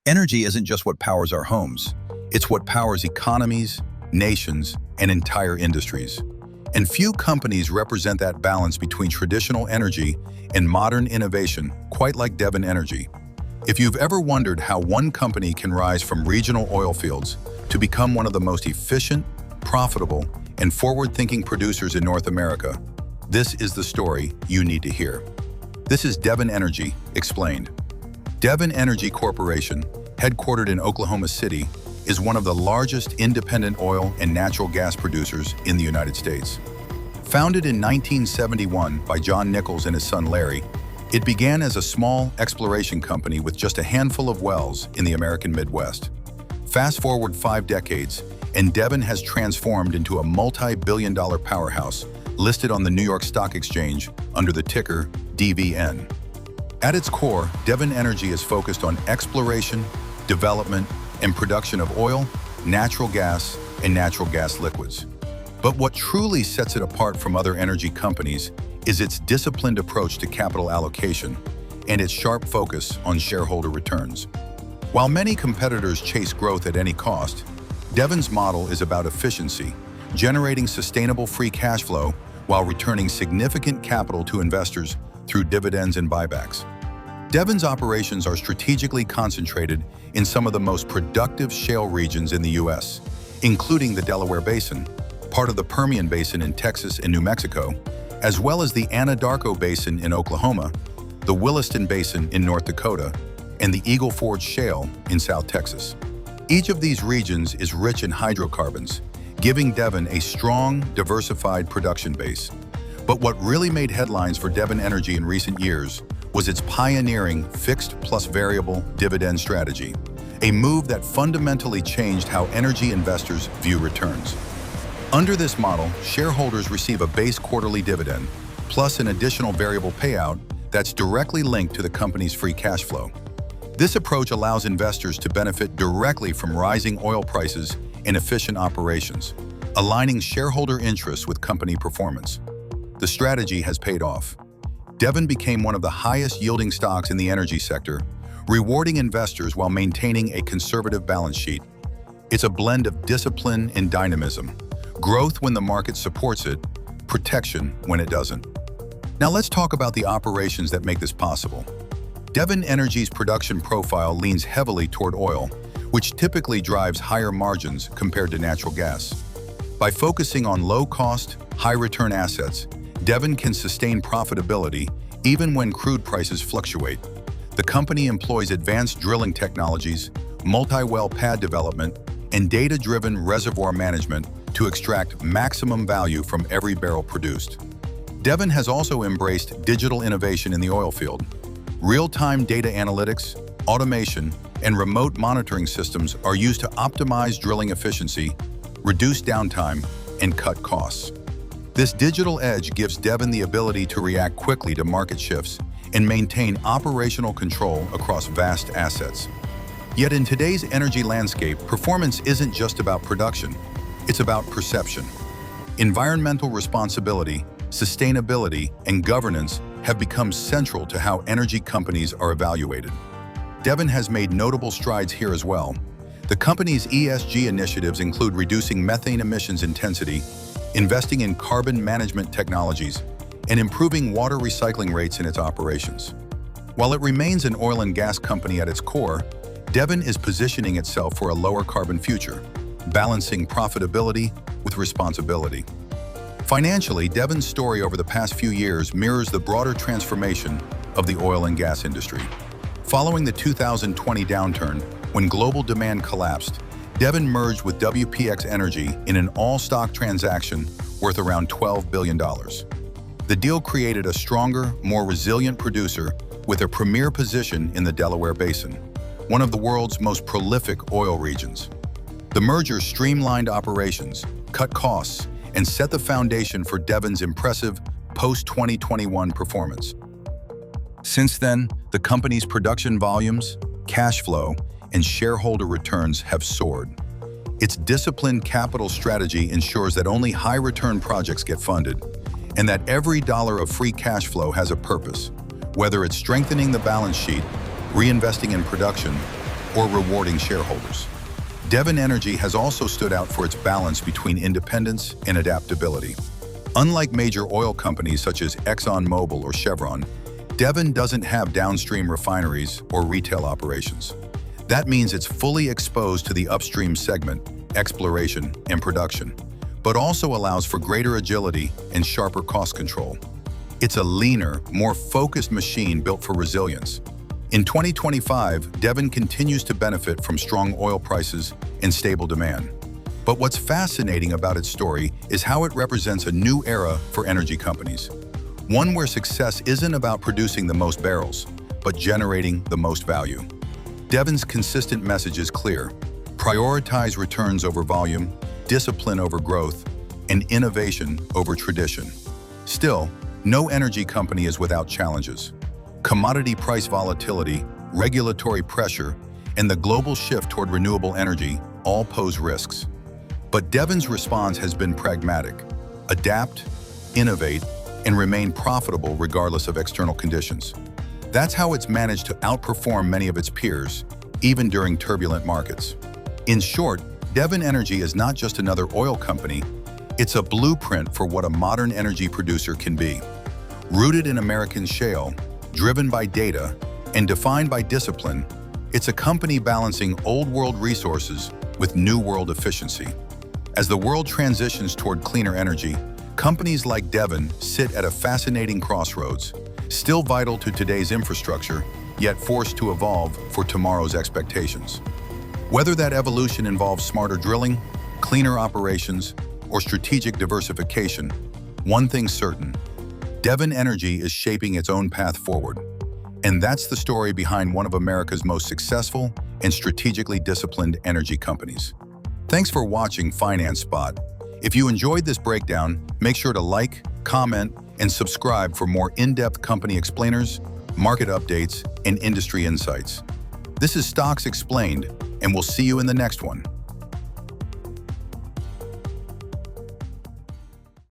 Energy isn't just what powers our homes. It's what powers economies, nations, and entire industries. And few companies represent that balance between traditional energy and modern innovation quite like Devon Energy. If you've ever wondered how one company can rise from regional oil fields to become one of the most efficient, profitable, and forward-thinking producers in North America, this is the story you need to hear. This is Devon Energy Explained. Devon Energy Corporation, headquartered in Oklahoma City, is one of the largest independent oil and natural gas producers in the United States. Founded in 1971 by John Nichols and his son Larry, it began as a small exploration company with just a handful of wells in the American Midwest. Fast forward 5 decades, and Devon has transformed into a multi-billion-dollar powerhouse listed on the New York Stock Exchange under the ticker DVN. At its core, Devon Energy is focused on exploration, development, and production of oil, natural gas, and natural gas liquids. But what truly sets it apart from other energy companies is its disciplined approach to capital allocation and its sharp focus on shareholder returns. While many competitors chase growth at any cost, Devon's model is about efficiency, generating sustainable free cash flow while returning significant capital to investors through dividends and buybacks. Devon's operations are strategically concentrated in some of the most productive shale regions in the U.S., including the Delaware Basin, part of the Permian Basin in Texas and New Mexico, as well as the Anadarko Basin in Oklahoma, the Williston Basin in North Dakota, and the Eagle Ford Shale in South Texas. Each of these regions is rich in hydrocarbons, giving Devon a strong, diversified production base. But what really made headlines for Devon Energy in recent years was its pioneering fixed plus variable dividend strategy, a move that fundamentally changed how energy investors view returns. Under this model, shareholders receive a base quarterly dividend, plus an additional variable payout that's directly linked to the company's free cash flow. This approach allows investors to benefit directly from rising oil prices and efficient operations, aligning shareholder interests with company performance. The strategy has paid off. Devon became one of the highest-yielding stocks in the energy sector, rewarding investors while maintaining a conservative balance sheet. It's a blend of discipline and dynamism, growth when the market supports it, protection when it doesn't. Now let's talk about the operations that make this possible. Devon Energy's production profile leans heavily toward oil, which typically drives higher margins compared to natural gas. By focusing on low-cost, high-return assets, Devon can sustain profitability even when crude prices fluctuate. The company employs advanced drilling technologies, multi-well pad development, and data-driven reservoir management to extract maximum value from every barrel produced. Devon has also embraced digital innovation in the oil field. Real-time data analytics, automation, and remote monitoring systems are used to optimize drilling efficiency, reduce downtime, and cut costs. This digital edge gives Devon the ability to react quickly to market shifts and maintain operational control across vast assets. Yet in today's energy landscape, performance isn't just about production, it's about perception. Environmental responsibility, sustainability, and governance have become central to how energy companies are evaluated. Devon has made notable strides here as well. The company's ESG initiatives include reducing methane emissions intensity, investing in carbon management technologies, and improving water recycling rates in its operations. While it remains an oil and gas company at its core, Devon is positioning itself for a lower carbon future, balancing profitability with responsibility. Financially, Devon's story over the past few years mirrors the broader transformation of the oil and gas industry. Following the 2020 downturn, when global demand collapsed, Devon merged with WPX Energy in an all-stock transaction worth around $12 billion. The deal created a stronger, more resilient producer with a premier position in the Delaware Basin, one of the world's most prolific oil regions. The merger streamlined operations, cut costs, and set the foundation for Devon's impressive post-2021 performance. Since then, the company's production volumes, cash flow, and shareholder returns have soared. Its disciplined capital strategy ensures that only high-return projects get funded, and that every dollar of free cash flow has a purpose, whether it's strengthening the balance sheet, reinvesting in production, or rewarding shareholders. Devon Energy has also stood out for its balance between independence and adaptability. Unlike major oil companies such as ExxonMobil or Chevron, Devon doesn't have downstream refineries or retail operations. That means it's fully exposed to the upstream segment, exploration, and production, but also allows for greater agility and sharper cost control. It's a leaner, more focused machine built for resilience. In 2025, Devon continues to benefit from strong oil prices and stable demand. But what's fascinating about its story is how it represents a new era for energy companies. One where success isn't about producing the most barrels, but generating the most value. Devon's consistent message is clear: prioritize returns over volume, discipline over growth, and innovation over tradition. Still, no energy company is without challenges. Commodity price volatility, regulatory pressure, and the global shift toward renewable energy all pose risks. But Devon's response has been pragmatic: adapt, innovate, and remain profitable regardless of external conditions. That's how it's managed to outperform many of its peers, even during turbulent markets. In short, Devon Energy is not just another oil company, it's a blueprint for what a modern energy producer can be. Rooted in American shale, driven by data, and defined by discipline, it's a company balancing old-world resources with new-world efficiency. As the world transitions toward cleaner energy, companies like Devon sit at a fascinating crossroads, still vital to today's infrastructure, yet forced to evolve for tomorrow's expectations. Whether that evolution involves smarter drilling, cleaner operations, or strategic diversification, one thing's certain: Devon Energy is shaping its own path forward. And that's the story behind one of America's most successful and strategically disciplined energy companies. Thanks for watching Finance Spot. If you enjoyed this breakdown, make sure to like, comment, and subscribe for more in-depth company explainers, market updates, and industry insights. This is Stocks Explained, and we'll see you in the next one.